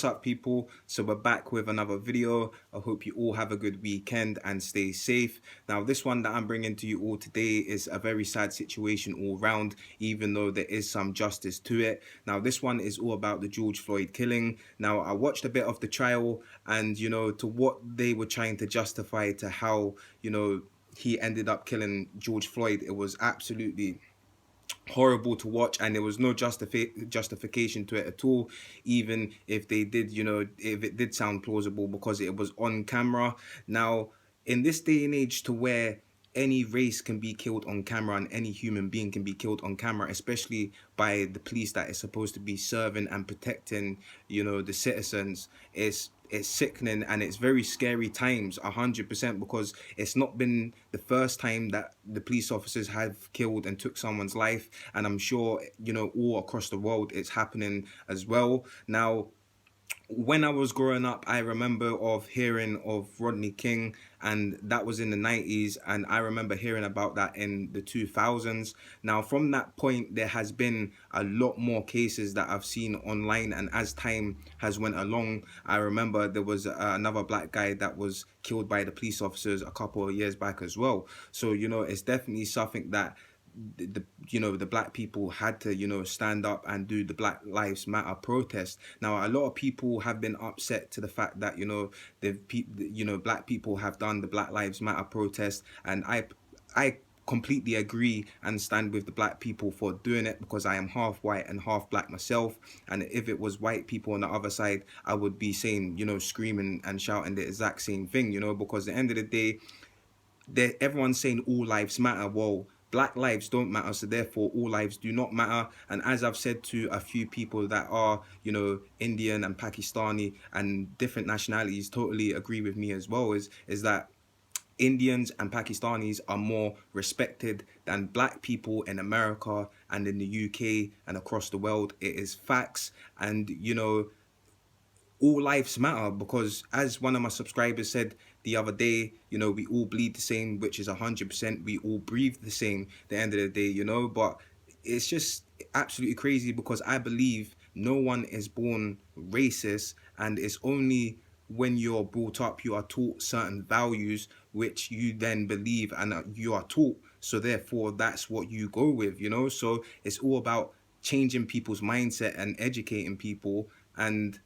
What's up, people? So we're back with another video. I hope you all have a good weekend and stay safe. Now, this one that I'm bringing to you all today is a very sad situation all round, even though there is some justice to it. Now, this one is all about the George Floyd killing. Now, I watched a bit of the trial, and to what they were trying to justify to how he ended up killing George Floyd. It was absolutely horrible to watch, and there was no justification to it at all, even if they did, if it did sound plausible, because it was on camera. Now, in this day and age, to where any race can be killed on camera and any human being can be killed on camera, especially by the police that is supposed to be serving and protecting the citizens, it's sickening, and it's very scary times, 100%, because it's not been the first time that the police officers have killed and took someone's life, and I'm sure all across the world it's happening as well. Now, when I was growing up, I remember of hearing of Rodney King, and that was in the 90s, and I remember hearing about that in the 2000s. Now, from that point, there has been a lot more cases that I've seen online, and as time has went along, I remember there was another black guy that was killed by the police officers a couple of years back as well. So it's definitely something that the black people had to stand up and do the Black Lives Matter protest. Now, a lot of people have been upset to the fact that black people have done the Black Lives Matter protest, and I completely agree and stand with the black people for doing it, because I am half white and half black myself, and if it was white people on the other side, I would be saying screaming and shouting the exact same thing, because at the end of the day, everyone's saying all lives matter. Well, black lives don't matter, so therefore all lives do not matter. And as I've said to a few people that are Indian and Pakistani and different nationalities, totally agree with me as well, is that Indians and Pakistanis are more respected than black people in America and in the UK and across the world. It is facts. And all lives matter, because as one of my subscribers said the other day, we all bleed the same, which is 100%. We all breathe the same at the end of the day, but it's just absolutely crazy, because I believe no one is born racist, and it's only when you're brought up, you are taught certain values which you then believe and you are taught, so therefore that's what you go with, so it's all about changing people's mindset and educating people. And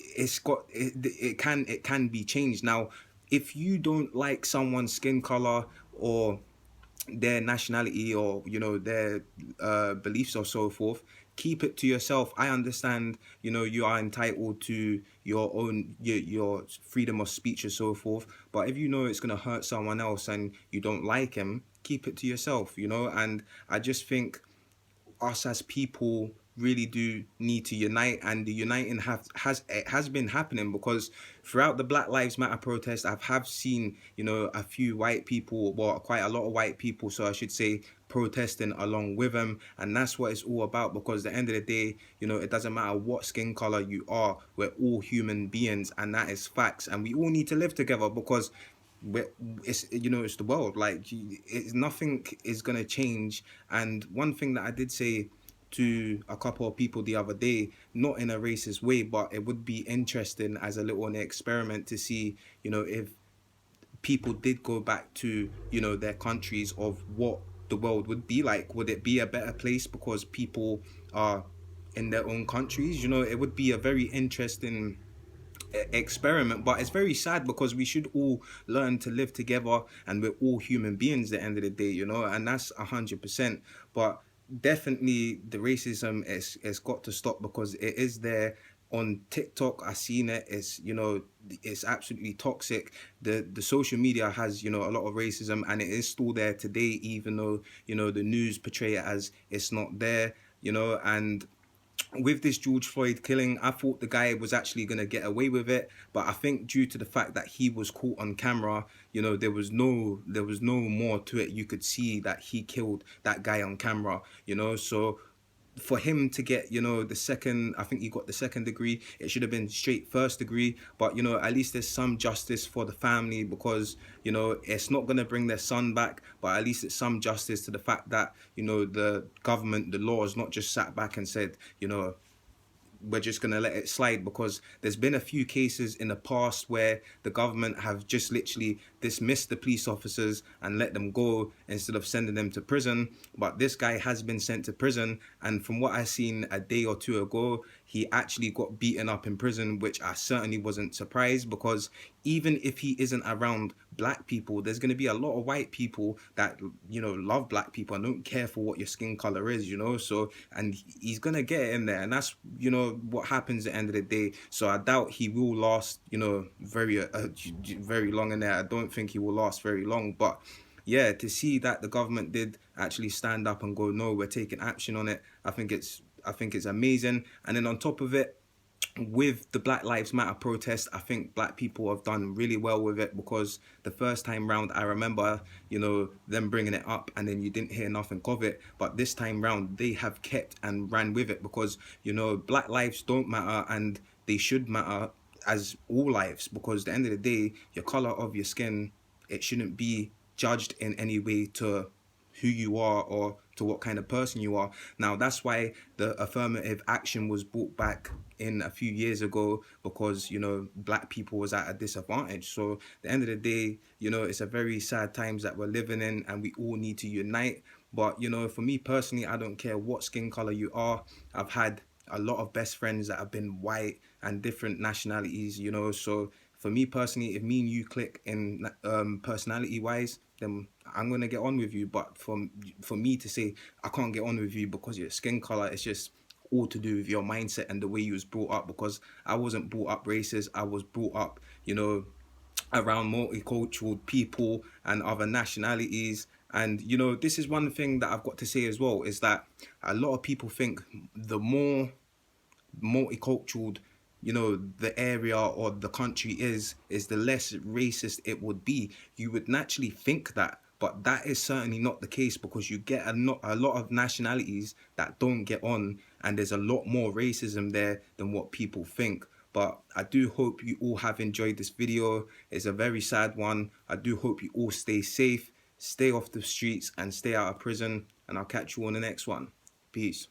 it can be changed. Now, if you don't like someone's skin color or their nationality, or their beliefs or so forth, keep it to yourself. I understand you are entitled to your own your freedom of speech or so forth, but if it's going to hurt someone else and you don't like him, keep it to yourself. And I just think us as people really do need to unite, and the uniting has been happening, because throughout the Black Lives Matter protest, have seen a few white people, well, quite a lot of white people, so I should say, protesting along with them. And that's what it's all about, because at the end of the day, it doesn't matter what skin color you are, we're all human beings, and that is facts, and we all need to live together, because it's the world. Like, nothing is gonna change. And one thing that I did say to a couple of people the other day, not in a racist way, but it would be interesting as a little experiment to see if people did go back to their countries, of what the world would be like. Would it be a better place because people are in their own countries? It would be a very interesting experiment. But it's very sad, because we should all learn to live together, and we're all human beings at the end of the day, and that's 100%. But definitely the racism is got to stop, because it is there. On TikTok, I seen it. It's absolutely toxic. The social media has a lot of racism, and it is still there today, even though the news portray it as it's not there. And with this George Floyd killing, I thought the guy was actually going to get away with it, but I think due to the fact that he was caught on camera, there was no more to it. You could see that he killed that guy on camera, so for him to get the second, I think he got the second degree, it should have been straight first degree. But at least there's some justice for the family, because it's not going to bring their son back, but at least it's some justice to the fact that the government, the law, has not just sat back and said we're just going to let it slide, because there's been a few cases in the past where the government have just literally dismissed the police officers and let them go instead of sending them to prison. But this guy has been sent to prison, and from what I seen a day or two ago, he actually got beaten up in prison, which I certainly wasn't surprised, because even if he isn't around black people, there's going to be a lot of white people that, you know, love black people and don't care for what your skin color is, you know. So, and he's going to get in there, and that's, you know, what happens at the end of the day. So I doubt he will last, you know, very long in there. I don't think he will last very long. But yeah, to see that the government did actually stand up and go, no, we're taking action on it, I think it's amazing. And then on top of it, with the Black Lives Matter protest, I think black people have done really well with it, because the first time round, I remember, you know, them bringing it up and then you didn't hear nothing of it. But this time round, they have kept and ran with it, because, you know, black lives don't matter, and they should matter as all lives, because at the end of the day, your color of your skin, it shouldn't be judged in any way to who you are or to what kind of person you are. Now, that's why the affirmative action was brought back in a few years ago, because, you know, black people was at a disadvantage. So at the end of the day, you know, it's a very sad times that we're living in, and we all need to unite. But, you know, for me personally, I don't care what skin color you are. I've had a lot of best friends that have been white and different nationalities, you know. So for me personally, if me and you click in personality wise, then I'm gonna get on with you. But for me to say I can't get on with you because of your skin color, it's just all to do with your mindset and the way you was brought up. Because I wasn't brought up racist. I was brought up, you know, around multicultural people and other nationalities. And, you know, this is one thing that I've got to say as well, is that a lot of people think the more multicultural, you know, the area or the country is the less racist it would be. You would naturally think that, but that is certainly not the case, because you get a lot of nationalities that don't get on, and there's a lot more racism there than what people think. But I do hope you all have enjoyed this video. It's a very sad one. I do hope you all stay safe, stay off the streets, and stay out of prison, and I'll catch you on the next one. Peace.